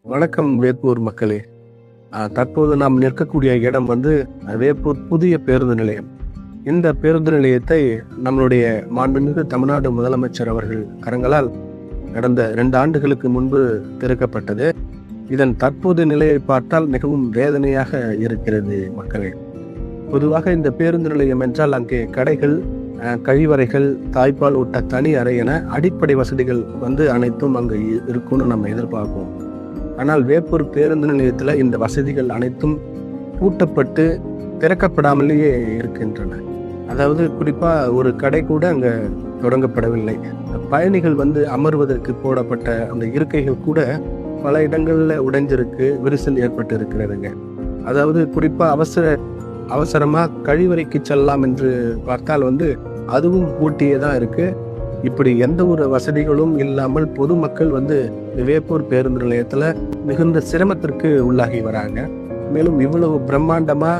வணக்கம் வேப்பூர் மக்களே. தற்போது நாம் நிற்கக்கூடிய இடம் வந்து வேப்பூர் புதிய பேருந்து நிலையம். இந்த பேருந்து நிலையத்தை நம்மளுடைய மாண்புமிகு தமிழ்நாடு முதலமைச்சர் அவர்கள் கரங்களால் கடந்த 2 ஆண்டுகளுக்கு முன்பு திறக்கப்பட்டது. இதன் தற்போது நிலையை பார்த்தால் மிகவும் வேதனையாக இருக்கிறது மக்களே. பொதுவாக இந்த பேருந்து நிலையம் என்றால் அங்கே கடைகள், கழிவறைகள், தாய்ப்பால் ஊட்ட தனி அறை என அடிப்படை வசதிகள் வந்து அனைத்தும் அங்கு இருக்கும்னு நம்ம எதிர்பார்ப்போம். ஆனால் வேப்பூர் பேருந்து நிலையத்தில் இந்த வசதிகள் அனைத்தும் பூட்டப்பட்டு திறக்கப்படாமலேயே இருக்கின்றன. அதாவது குறிப்பாக ஒரு கடை கூட அங்கே தொடங்கப்படவில்லை. பயணிகள் வந்து அமர்வதற்கு போடப்பட்ட அந்த இருக்கைகள் கூட பல இடங்களில் உடைஞ்சிருக்கு, விரிசல் ஏற்பட்டு இருக்கிறதுங்க. அதாவது குறிப்பாக அவசரமாக கழிவறைக்கு செல்லலாம் என்று பார்த்தால் வந்து அதுவும் பூட்டியே தான் இருக்கு. இப்படி எந்த ஒரு வசதிகளும் இல்லாமல் பொதுமக்கள் வந்து வேப்பூர் பேருந்து நிலையத்தில் மிகுந்த சிரமத்திற்கு உள்ளாகி வராங்க. மேலும் இவ்வளவு பிரம்மாண்டமா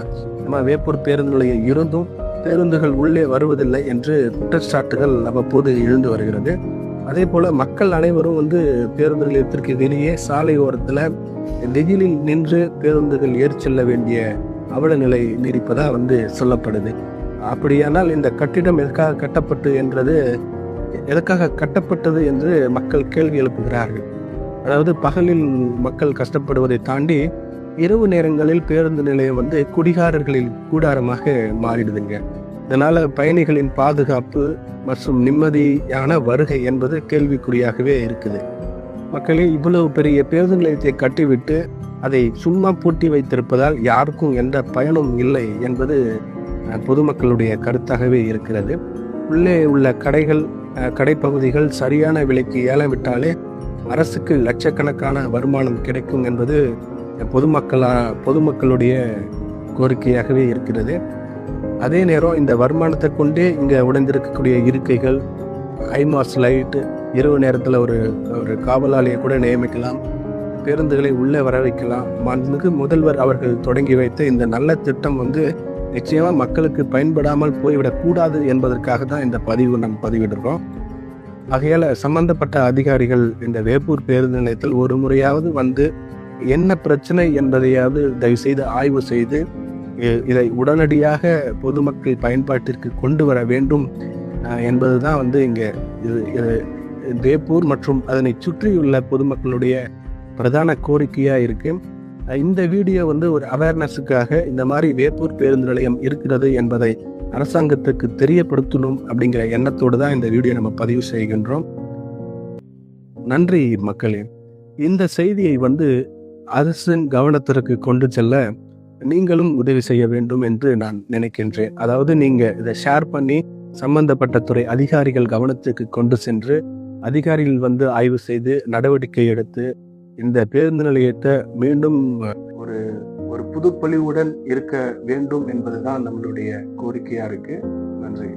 நம்ம வேப்பூர் பேருந்து நிலையம் இருந்தும் பேருந்துகள் உள்ளே வருவதில்லை என்று குற்றச்சாட்டுகள் அவ்வப்போது எழுந்து வருகிறது. அதே போல மக்கள் அனைவரும் வந்து பேருந்து நிலையத்திற்கு வெளியே சாலை ஓரத்தில் வெயிலில் நின்று பேருந்துகள் ஏறி செல்ல வேண்டிய அவல நிலை நீடிப்பதா வந்து சொல்லப்படுது. அப்படியானால் இந்த கட்டிடம் எதற்காக கட்டப்பட்டது என்று மக்கள் கேள்வி எழுப்புகிறார்கள். அதாவது பகலில் மக்கள் கஷ்டப்படுவதை தாண்டி இரவு நேரங்களில் பேருந்து நிலையம் வந்து குடிகாரர்களின் கூடாரமாக மாறிடுதுங்க. இதனால பயணிகளின் பாதுகாப்பு மற்றும் நிம்மதியான வருகை என்பது கேள்விக்குறியாகவே இருக்குது. மக்களே, இவ்வளவு பெரிய பேருந்து நிலையத்தை கட்டிவிட்டு அதை சும்மா பூட்டி வைத்திருப்பதால் யாருக்கும் எந்த பயனும் இல்லை என்பது பொதுமக்களுடைய கருத்தாகவே இருக்கிறது. உள்ளே உள்ள கடைப்பகுதிகள் சரியான விலைக்கு ஏலமிட்டாலே அரசுக்கு லட்சக்கணக்கான வருமானம் கிடைக்கும் என்பது பொதுமக்களுடைய கோரிக்கையாகவே இருக்கிறது. அதே நேரம் இந்த வருமானத்தை கொண்டே இங்கே உடைந்திருக்கக்கூடிய இருக்கைகள், ஐமாஸ் லைட், இரவு நேரத்தில் ஒரு காவலாளியை கூட நியமிக்கலாம், பேருந்துகளை உள்ளே வர வைக்கலாம். மாண்புமிகு முதல்வர் அவர்கள் தொடங்கி வைத்த இந்த நல்ல திட்டம் வந்து நிச்சயமாக மக்களுக்கு பயன்படாமல் போய்விடக்கூடாது என்பதற்காக தான் இந்த பதிவு நாம் பதிவிடுறோம். ஆகையால் சம்பந்தப்பட்ட அதிகாரிகள் இந்த வேப்பூர் பேருந்து நிலையத்தில் ஒரு முறையாவது வந்து என்ன பிரச்சனை என்பதையாவது தயவுசெய்து ஆய்வு செய்து இதை உடனடியாக பொதுமக்கள் பயன்பாட்டிற்கு கொண்டு வர வேண்டும் என்பதுதான் வந்து இங்கே வேப்பூர் மற்றும் அதனை சுற்றியுள்ள பொதுமக்களுடைய பிரதான கோரிக்கையாக இருக்கு. இந்த வீடியோ வந்து ஒரு அவேர்னஸுக்காக இந்த மாதிரி வேப்பூர் பேருந்து நிலையம் இருக்கிறது என்பதை அரசாங்கத்துக்கு தெரியப்படுத்தணும் அப்படிங்கிற எண்ணத்தோடு தான் இந்த வீடியோ நம்ம பதிவு செய்கின்றோம். நன்றி மக்களே. இந்த செய்தியை வந்து அரசின் கவனத்திற்கு கொண்டு செல்ல நீங்களும் உதவி செய்ய வேண்டும் என்று நான் நினைக்கின்றேன். அதாவது நீங்க இதை ஷேர் பண்ணி சம்பந்தப்பட்ட துறை அதிகாரிகள் கவனத்துக்கு கொண்டு சென்று அதிகாரிகள் வந்து ஆய்வு செய்து நடவடிக்கை எடுத்து இந்த பேருந்து நிலையத்தை மீண்டும் ஒரு புதுப்பொலிவுடன் இருக்க வேண்டும் என்பதுதான் நம்மளுடைய கோரிக்கையா இருக்கு. நன்றி.